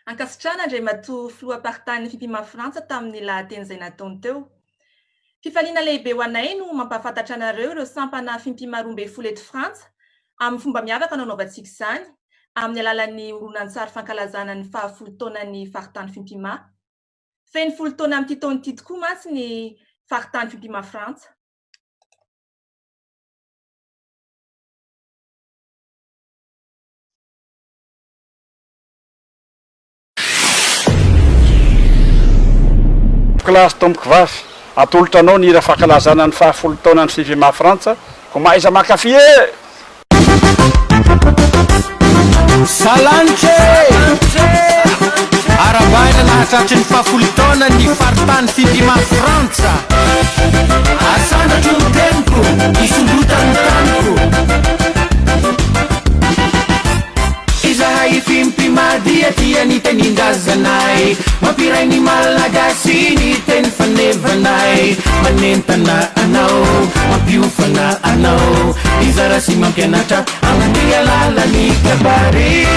Ankasitrana indray matoa filoam-paritany fimpima Frantsa tamin'ny lahateny izay nataony teo. Fifaliana lehibe ho anay no mampahafantatra anareo ireo sampana fimpima 12 eto Frantsa amin'ny fomba miavaka no anaovantsika izany amin'ny alalan'ny horonan-tsary fankalazana ny 10 taonan'ny faritany fimpima. Feno 10 taona amin'ity taona ity tokoa mantsy ny faritany fimpima Frantsa. Klasy tomboky vasy atolotra anao ny hira fankalazana ny 10 taonan'ny fimpima Frantsa ko maiza makafy e Salanche Arabaina nahatratry ny 10 taona ny faritany fimpima Frantsa asanatry ny teniko isondrotany taniko izahay fimpima dia ny tenindrazanay mampiray ny malagasy ny teny fanevanay manentana anao mampiofana anao izara sy mampianatra amin'ny alalany kabary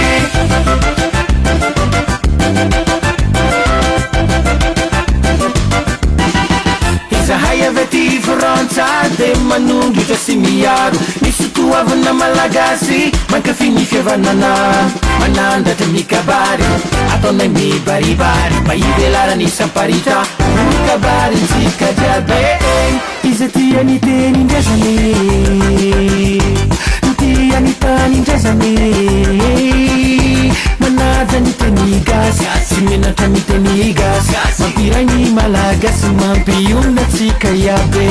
izahay avy aty Frantsa de manondrotra sy miaro ny sotoavana malagasy mankafy ny fihavanana manandatra ny kabary ataonay mibaribary mba hivelarany samparitra ny kabary ntsika jiaby izy tia ny tenindrazany tia ny tanindrazany manaja ny teny gasy sy menatra ny teny gasy mampiray ny malagasy mampiona tsika iabe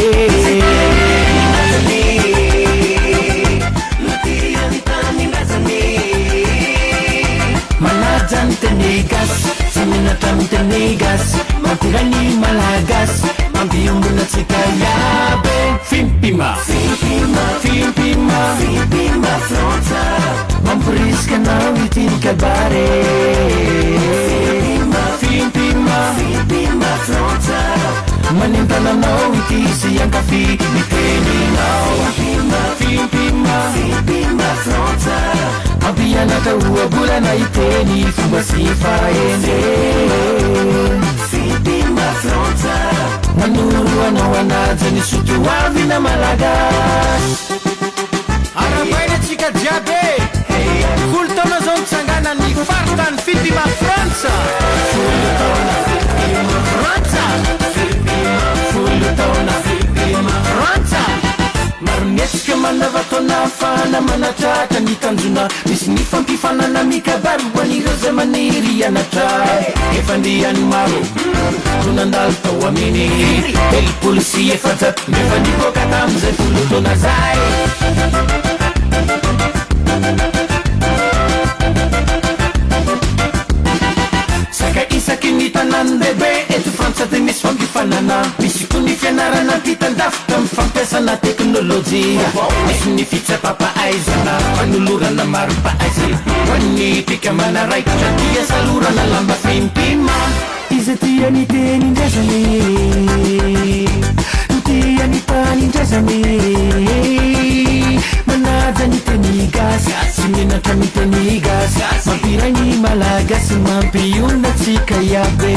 manaja ny teny gasy sy menatra ny teny gasy mampiray ny malagasy mampiona tsika iabe fimpima fimpima Frantsa mampirisika anao ity ny kabare fimpima Frantsa manentana anao ity sy ankafy ny teninao fimpima Frantsa mampianatra oabolana iteny fomba sy faende fimpima Frantsa manoro anao anaja ny sotoavina malagasy arabaina tsika jiaby 10 taona zao mitsangana ny faritany fimpima Frantsa 10 taona fimpima Frantsa 10 taona fimpima Frantsa maro miesika manavataona fana manatratra ny tanjona misy ny fampifanana mikabary ho an'ireo zay maniry anatra efandriany maro tonandalo tao aminy telopolo sy efajato nefa nivoaka tam'izay 10 taona zay saka isaky ny tanany lehibe eto Frantsa de misy fampifanana misy koa ny fianarana mpitandafika amin'ny fampiasana teknôlôjia misy ny fitsapapahaizana fanolorana maro paazy hoan'ny mpikamana raikitra dia salorana lamba fimpima izy tia ny tenindrazany tia ny tanindrazany manaja ny teny gasy sy menatra ny teny gasy mampiray ny malagasy mampiona tsika iabe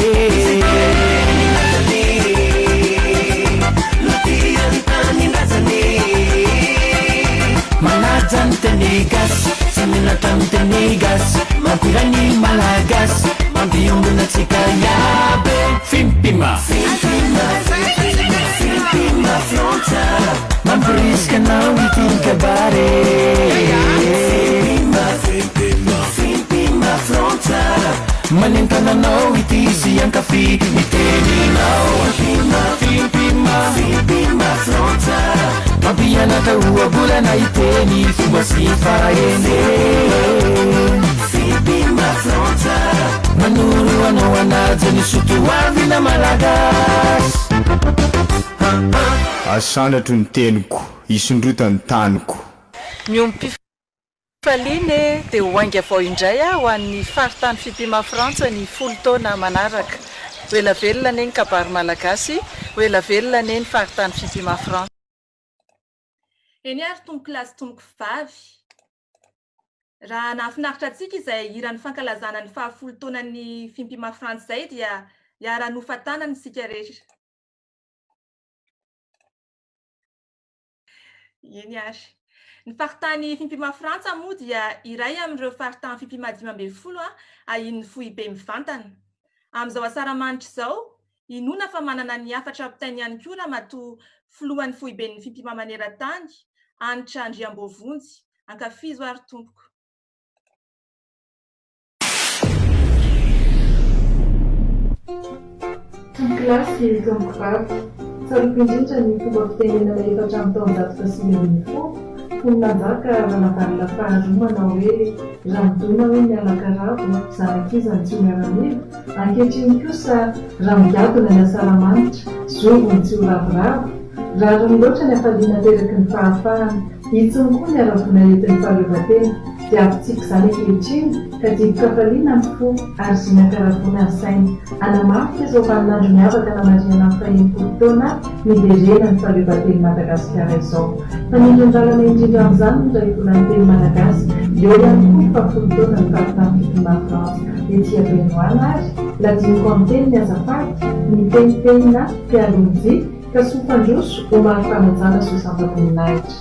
manaja ny teny gasy sy menatra ny teny gasy mampiray ny malagasy mampiona tsika iabe fimpima Frantsa mampirisika anao ity ny kabare fimpima Frantsa manentana anao ity sy ankafy ny teninao fimpima Frantsa mampianatra oabolana iteny fomba sy faende fimpima Frantsa manoro anao anaja ny sotoavina malagasy asandratra ny teniko isondrotany taniko miompy fifaliany dia hoainga avao indray ho an'ny faritany fimpima Frantsa ny 10 taona manaraka ho ela velona ane ny kabary malagasy ho ela velona ane ny faritany fimpima Frantsa Eny ary tomboky lasy tomboky vavy raha nahafinaritra antsika izay iran'ny fankalazana ny 10 taonany fimpima frantsay dia hiara-nofantanany sika rehetra. Eny ary. Ny faritany fimpima Frantsa moa dia iray amin'ireo faritany fimpima 12 ahin'ny Foibe mivantana. Amin'izao asaramanitra izao, inona fa manana ny 4 apitainy ihany koa raha matoa filohan'ny Foibe ny fimpima maneran-tany, Anitra Andriambovonjy, ankafizo ary tompoko. Kilasy tompoko saroko indrindra ny fomba fitenenana efatra amin'ny taonjato sy 2010 fononanjaka manavarina faharomana hoe ramodona hoe mialakaravo zanakiza ny tsy miaramila ankehitriny kosa ramogadona ny asaramanitra zovo ny tsy ho ravoravo raha ro loatra ny afaliana teraky ny fahafahana itsony koa ny aravona entin'ny fahaleovatena dia avitsika izany ankehitriny ka diboka faliana ny fo ary zinakaravona ny saina anamarika izao vaninandro miavaka namariana amin'ny fahenimpolo taona niderena ny fahaleovateny Madagasikara izao fa nindrindalana indrindra amin'izany no iray volany teny malagasy eo ihany koa 10 taona ny faritany fimpima Frantsa ety Benoana ary ladiniko amin'ny teny ny azafady ny tenitenina mpialonjy ka sofandroso ho maro fanajana sosambamoninahitra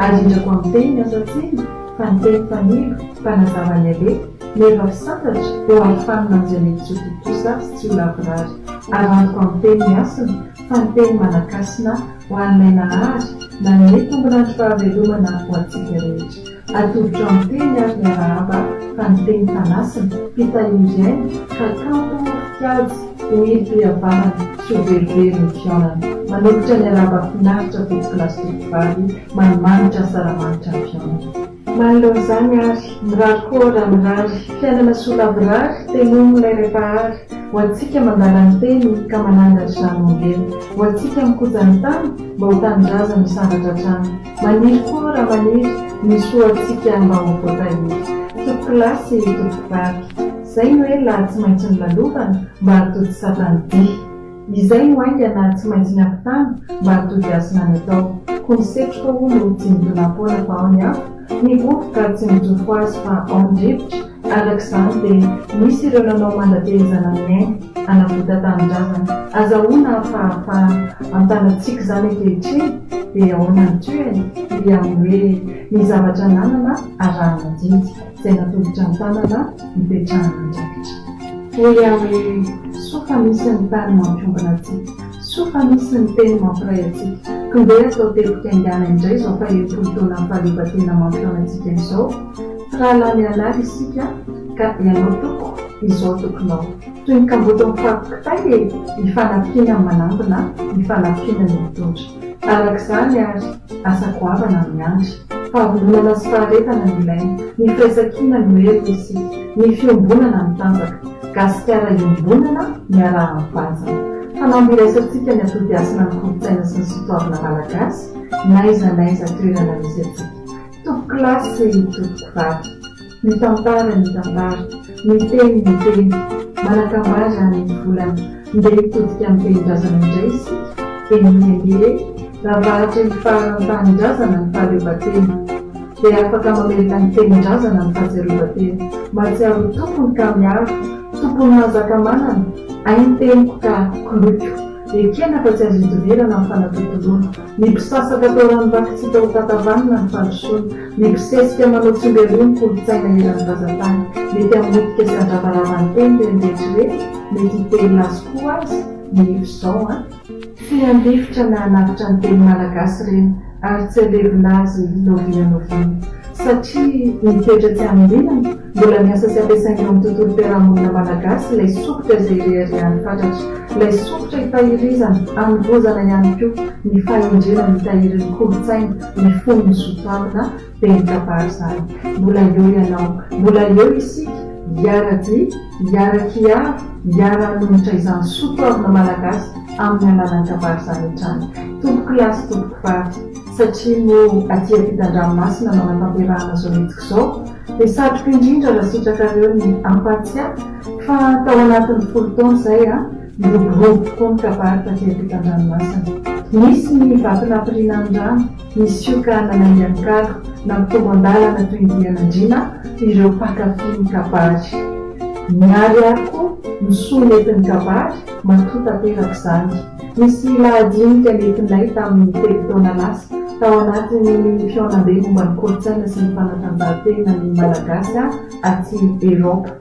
ary indrako amin'ny teny ny asatsiny fa ny teny fanilo mpanazavany ale meva fisantatra eo ahifanina amin'izay mety tsototosa sy tsy ho lavorary arantoko amin'ny teny miasina fa ny teny manakasina ho an'ilay nahary na ny tombonandro fahavelomana ho antsika rehetra atolotra amin'ny teny ary ny arahaba fa ny teny fanasina pitahiriaina ka kanto fiady ho iry-pihavanana sy ho verivery ny fiaonana manolotra ny arahaba finaritra tokokilasy tokovavy manimanitra saramanitra ny fiaonana manoloana izany ary mirary koa raha mirary fiainana solavorary tenomo ilay repahary ho antsika mandala ny teny ka manangatra zanongely ho antsika mikojany tany mba ho tanindrazana misandatra trano maniry koa raha maniry misy ho antsika mba ho voatahiry tokokilasy tokovavy izay no hoe laha tsy maintsy ny lalovana mba hatody satany dia izay no aingana tsy maintsy ny ampitany mba hatody asina ny atao ko nisetroka ho no tsy midonam-poana fa ao ny hafa ny vovoka tsy mijofo azy fa ao ny-drivotra arak'izany dia misy ireo nanao mandatehizana amin'ny aina anavota tanindrazana azahoana fahafahana antanantsika izany ankehitriny dia ahoana ny toerany dia hoe ny zavatra nanana arahana jidy izay natolotra ny tanana mipetrahana ndraikitra hoe hoe sofa misy ny tany mampiombana atsika sofa misy ny teny mampiray atsika kondeha atao tepoka ingana indray izao fa efolo taona amin'ny fahaleovatena mampiona antsika izao rahalany anary isika ka ianao toko izao tokonao toy ny kamboto mifapokitay e mifanampiana amin'ny manambona mifanampiana ny mitondra arak'izany ary asa goavana amin'ny andry fahavononana sy faharetana ny ilaina ny firaisankina ny oery isika ny fiombonana ny tanjaka gasikara iombonana miarahan'ny panjana fanamby iraisantsika ny atody asina ny kolotsaina sy ny sotoavina malagasy naiza toerana misy atsika tokokilasy tokokovavy mitantara miteny manakambara ny volana ndeha hitodika amin'ny tenindrazana indray isika enienge raha vahatra hifaharan-tanindrazana ny fahaleovatena dia afaka mamelona ny tenindrazana ny fahatsiarovatena mahatsiaro tompony ka miaro tompony mahazakamanana ainy teniko ka koloko ekena fa tsy azo idovirana amin'ny fanatotoloana mipisasaka tao ranovaky tsy tao tatavanina ny fandrosoana mipisesika manao tsombelony kolotsaina iran'ny vazantany mety amin'nodika sy andravaravany teny rehetrarehetra mety hiteny lasy koa azy nify izao fiandifitra na anavitra ny teny malagasy reny ary tsy alevina azy novinanoviana satria mitoetra tsy amin'inana mbola miasa sy ampiasaina amin'ny tontolo mpiarahamonina malagasy ilay sokotra izay reharehan'ny fatratra ilay sokotra hitahirizana amin'ny vozana ihany koa ny fahendrena mitahirin'ny kolotsaina ny fonony sotoavina dia ny kapary izany mbola eo ianao mbola eo isika hiara-dy hiara-kiaro hiara-nonotra izany sotoavina malagasy amin'ny alalan'ny kapary izany hatrany tokokilasy tokokovavy satria no aty ampitan-dranomasina manam-pampiarahana zao metsika izao dia satroko indrindra raha sitrakareo ny ampatsiaka fa tao anatin'ny 10 taona izay miroborobo koa ny kapary taty ampitan-dranomasina misy ny vatinampirina andrano misy io ka nanangankaro na mitombo andalana toy indianandrina ireo mpakafy ny kabary. Miary ary koa misoa netin'ny kabary matoa tanteraka izany. Misy lahadinika netinay tamin'ny telo taona lasa tao anatin'ny fiaonam-be momba ny kolontsaina sy ny fanatanjahantena ny malagasy aty Eropa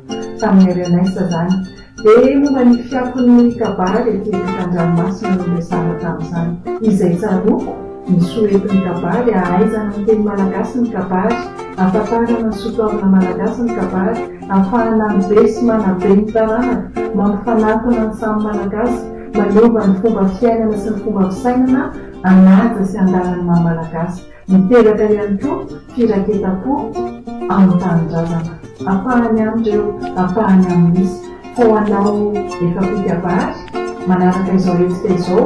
tamin'ny arianaisa izany. Dia momba ny fiakon'ny kabary aty an-dranomasina no resahana tamin'izany. Izay tsaroko misoa netin'ny kabary ahaizana ny teny malagasy ny kabary, ahafantarana ny sotoavana malagasy ny kabary, ahafahana mibe sy manabe ny taranaka, mampifanatona ny samy malagasy, manova ny fomba fiainana sy ny fomba fisainana anaja sy andalan'ny maha-malagasy. Miteraka ihany koa firaketam-po amin'ny tanindrazana. Ahafahany amin'ireo, ahafahany amin'isy. Ho anao efa mpikabary manaraka izao hetsika izao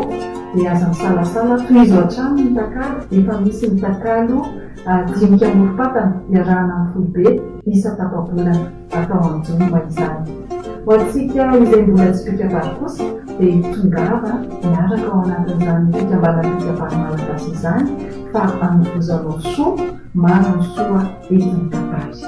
dia aza misalasala toy izo hatrany ny takalo, efa misy ny takalo 5 moro-patana iarahana amin'ny 10 be isa tapa-bolana atao amin'ny joma izany. Ho antsika izay mbola tsy mpikabary kosa dia hitongava miaraka ao anatin'izany fikambanana mpikabary malagasy izany fa hanovozanao soa maro ny soa entin'ny kabary.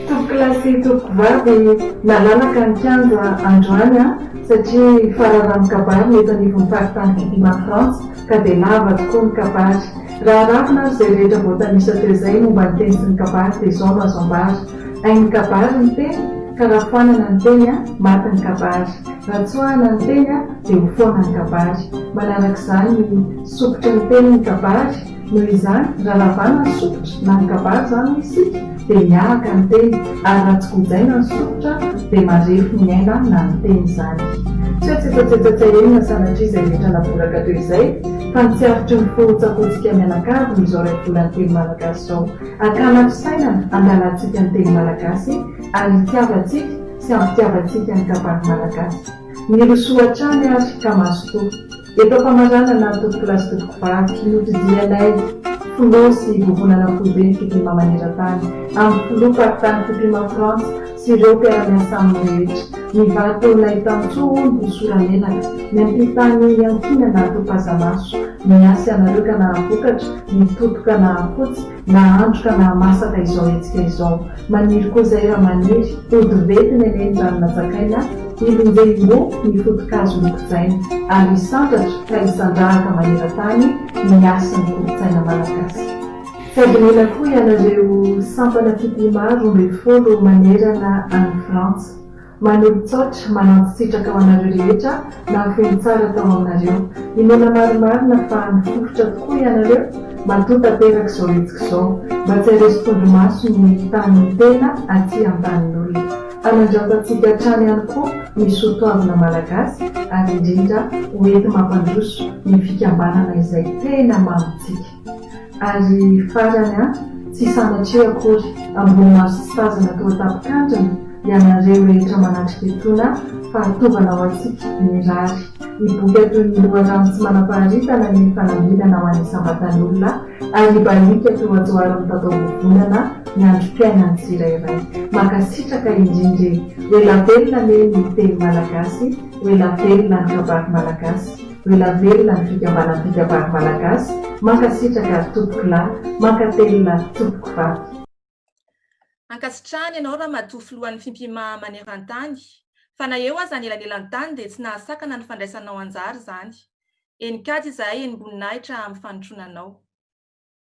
Tompoklasy tompokivavy nalalaka ny kianja androany satria fararano kabary mety anivon'ny faritany fitima Frantsa ka dia lava tokoa ny kabary. Raha ravina ary izay rehetra voatanisa teo izay momba ny teny sy ny kabary dia izao no azo ambary. Hain'ny kabary ny teny ka raha foanana ny teny maty ny kabary, raha tsoahana ny teny dia ho foana ny kabary. Manaraka izany sokotry ny teny ny kabary noho izany raha lavana ny sokotry na ny kabary izany isika dia miahaka ny teny ary raha tsy gojaina ny sokotra dia marefo ny aina na ny teny izany. Tsetsetsetsetsaenina sanatria izay rehetra naboraka teo izay fa ny tsiarotry ny fohotsakoantsika mianakavy izao ray volany teny malagasy izao. Akana fisainana andalantsika ny teny malagasy ary hitiavantsika sy ampitiavantsika ny kabary malagasy. Mirosoatrany ary ka masotoa. Eto mpamarana na tompoklasy tompokivavy notidianay folo sy vovonana foibe ny fitima maneran-tany amin'ny folo paritany fitima Frantsa sy ireo mpiara-miasa amin'ny rehetra. Mivato nahitany tsoa ny soranenaka ny ampitany ankinana to-pasamaso miasy anareo ka nahavokatra mitotoka nahafotsy na androka na masaka izao hetsika izao. Maniry koa izay raha maniry odivetiny eny ny nazakaina ilonjehimbo ny fotokazo nokotsaina ary isandratra ka isandrahaka maneran-tany miasy ny kolotsaina malagasy. Sady mila koa ianareo sampana fitima 12 manerana any Frantsa. Manolotsotra manantsitraka ho anareo rehetra na feno tsara tao aminareo. Inona marimarina fa nifofotra tokoa ianareo matoa tanteraka izao hetsika izao mba tsy hareso tondromaso ny tanin'ny tena aty an-tanin'olona. Anandratantsika hatrany ihany koa ny sotoavana malagasy ary indrindra hoety mampandroso ny fikambanana izay tena mamitsika. Ary farany tsy sanatria akory ambony maro sy tazana tao tapikandrina ianareo rehetra manatriketona fa hitovana ao antsika ny rary. Ny boky atoy ny loharano tsy manam-paharitana ny fanambinana ho an'ny sambatan'olona ary ny balika toa ajoarany tatao vovonana ny androm-piainany tsirairay. Makasitraka indrindra oela velona ne ny teny malagasy, oela velona ny kabary malagasy, oela velona ny fikambanany fikabary malagasy, makasitraka tompokolahy, makatelona tompokivavy. Ankasitrahany ianao raha matoa filohan'ny fimpima maneran-tany fa na eo aza ny elanelan'ny tany dia tsy nahasakana ny fandraisanao anjara izany. Enikady izahay eny amboninahitra amin'ny fanotronanao.